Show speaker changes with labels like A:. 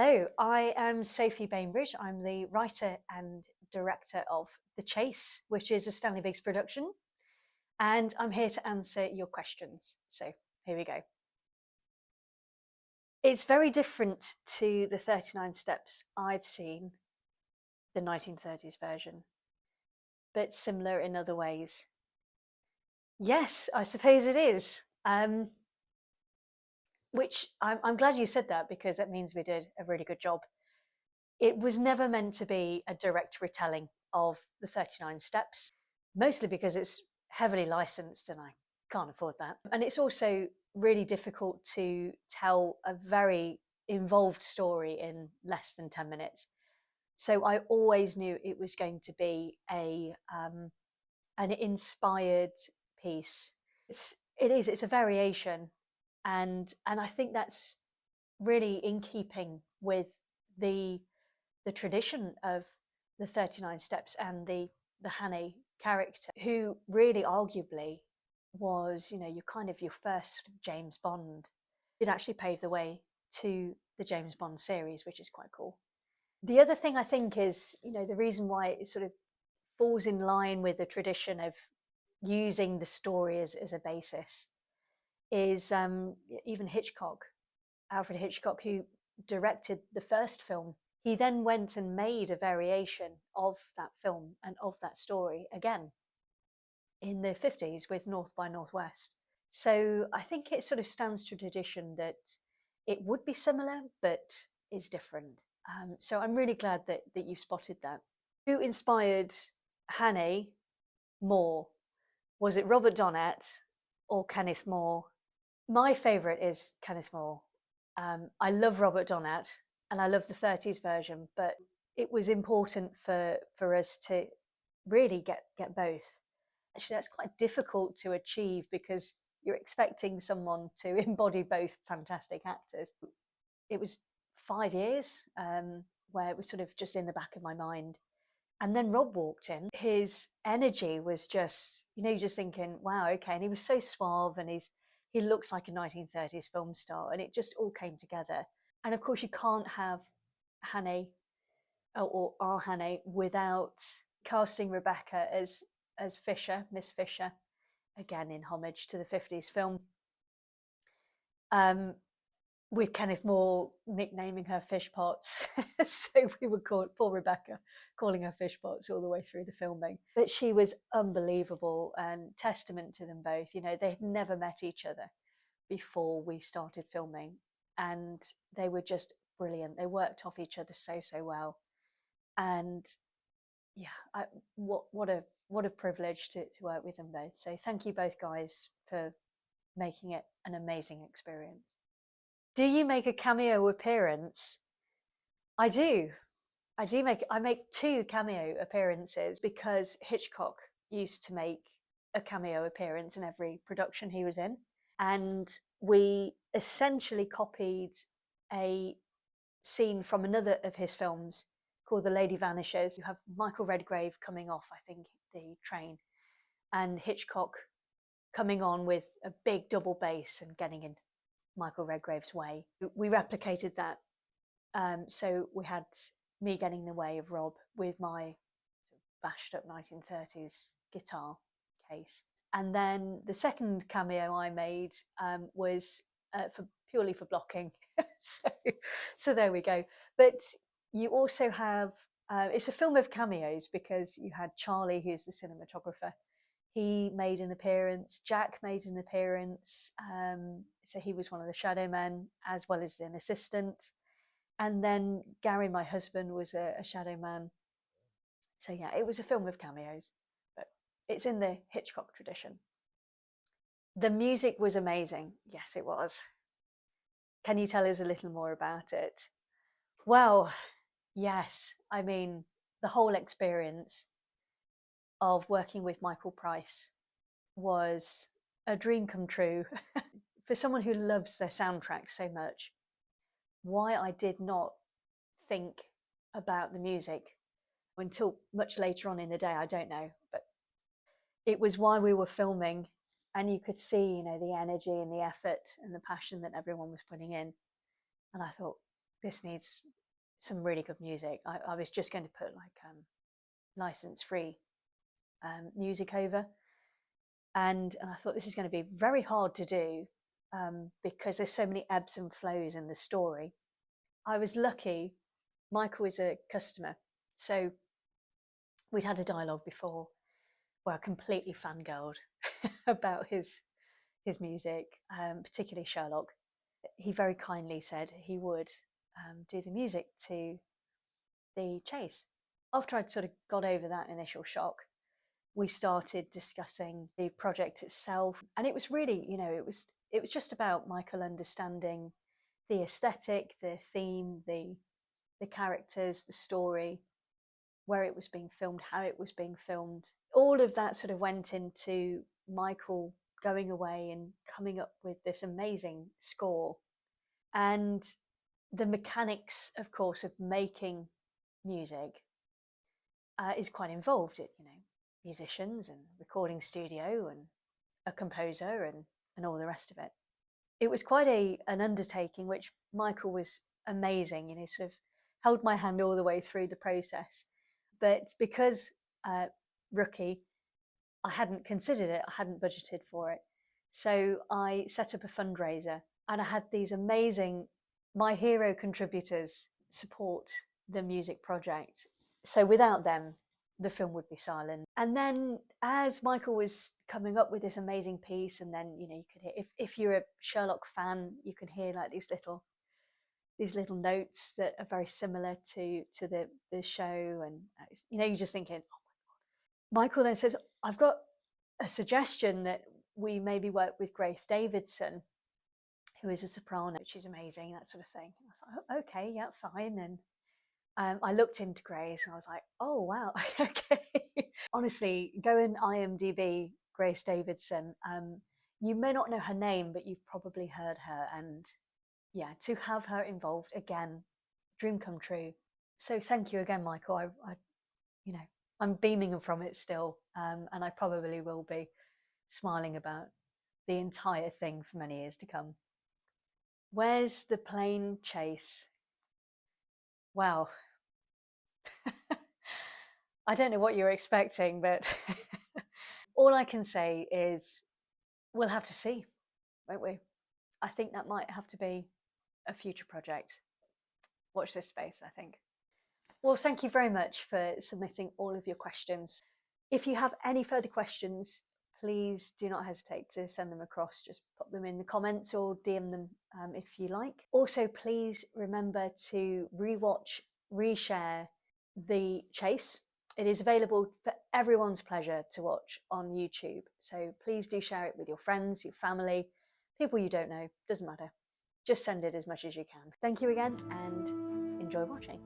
A: Hello, I am Sophie Bainbridge. I'm the writer and director of The Chase, which is a Stanley Biggs production, and I'm here to answer your questions. So here we go. It's very different to the 39 steps I've seen, the 1930s version, but similar in other ways. Yes, I suppose it is. Which I'm glad you said that, because that means we did a really good job. It was never meant to be a direct retelling of the 39 steps, mostly because it's heavily licensed and I can't afford that. And it's also really difficult to tell a very involved story in less than 10 minutes. So I always knew it was going to be an inspired piece. It's a variation, and I think that's really in keeping with the tradition of the 39 steps and the Hadley character, who really arguably was, your first James Bond. It actually paved the way to the James Bond series, which is quite cool. The other thing I think is, the reason why it sort of falls in line with the tradition of using the story as a basis is even Alfred Hitchcock, who directed the first film. He then went and made a variation of that film and of that story again in the 50s with North by Northwest. So I think it sort of stands to tradition that it would be similar, but is different. So I'm really glad that you spotted that. Who inspired Hadley more? Was it Robert Donat or Kenneth More? My favourite is Kenneth More. I love Robert Donat and I love the 30s version, but it was important for us to really get both. Actually, that's quite difficult to achieve because you're expecting someone to embody both fantastic actors. It was 5 years where it was sort of just in the back of my mind. And then Rob walked in. His energy was just, you're just thinking, wow, okay. And he was so suave, and he looks like a 1930s film star, and it just all came together. And of course, you can't have Hadley or our Hadley without casting Rebeka as Fisher, Miss Fisher, again in homage to the 50s film. With Kenneth More nicknaming her fish pots. So we would call poor Rebeka, calling her fish pots all the way through the filming. But she was unbelievable, and testament to them both. They had never met each other before we started filming, and they were just brilliant. They worked off each other so well. And yeah, what a privilege to work with them both. So thank you both guys for making it an amazing experience. Do you make a cameo appearance? I do. I make 2 cameo appearances because Hitchcock used to make a cameo appearance in every production he was in. And we essentially copied a scene from another of his films called The Lady Vanishes. You have Michael Redgrave coming off, I think, the train, and Hitchcock coming on with a big double bass and getting in Michael Redgrave's way. We replicated that. So we had me getting in the way of Rob with my bashed up 1930s guitar case. And then the second cameo I made was purely for blocking. So there we go. But you also have, it's a film of cameos because you had Charlie, who's the cinematographer. He made an appearance. Jack made an appearance. So he was one of the shadow men as well as an assistant. And then Gary, my husband, was a shadow man. So yeah, it was a film of cameos, but it's in the Hitchcock tradition. The music was amazing. Yes, it was. Can you tell us a little more about it? Well, yes. I mean, the whole experience of working with Michael Price was a dream come true. For someone who loves their soundtrack so much, why I did not think about the music until much later on in the day, I don't know. But it was while we were filming, and you could see, the energy and the effort and the passion that everyone was putting in. And I thought, this needs some really good music. I was just going to put like license-free music over, and I thought this is going to be very hard to do because there's so many ebbs and flows in the story. I was lucky. Michael is a customer, so we'd had a dialogue before where I completely fangirled about his music, particularly Sherlock. He very kindly said he would do the music to the chase. After I'd sort of got over that initial shock, we started discussing the project itself, and it was really, you know, it was just about Michael understanding the aesthetic, the theme, the characters, the story, where it was being filmed, how it was being filmed. All of that sort of went into Michael going away and coming up with this amazing score. And the mechanics, of course, of making music is quite involved. You know, musicians and recording studio and a composer and all the rest of it. It was quite an undertaking, which Michael was amazing. You know, sort of held my hand all the way through the process. But because rookie, I hadn't considered it, I hadn't budgeted for it. So I set up a fundraiser, and I had these amazing My Hero contributors support the music project. So without them, the film would be silent. And then as Michael was coming up with this amazing piece, and then, you know, you could hear, if you're a Sherlock fan, you can hear like these little notes that are very similar to the show. And, you know, you're just thinking, oh my God. Michael then says, I've got a suggestion that we maybe work with Grace Davidson, who is a soprano. She's amazing, that sort of thing. And I was like, oh, okay, yeah, fine. And I looked into Grace and I was like, oh, wow, okay. Honestly, go in IMDb, Grace Davidson. You may not know her name, but you've probably heard her. And yeah, to have her involved, again, dream come true. So thank you again, Michael. I you know, I'm beaming from it still, and I probably will be smiling about the entire thing for many years to come. Where's the plane chase? Wow. I don't know what you're expecting, but all I can say is we'll have to see, won't we? I think that might have to be a future project. Watch this space, I think. Well, thank you very much for submitting all of your questions. If you have any further questions, please do not hesitate to send them across. Just pop them in the comments or DM them if you like. Also, please remember to rewatch, reshare The Chase. It is available for everyone's pleasure to watch on YouTube. So please do share it with your friends, your family, people you don't know, doesn't matter. Just send it as much as you can. Thank you again and enjoy watching.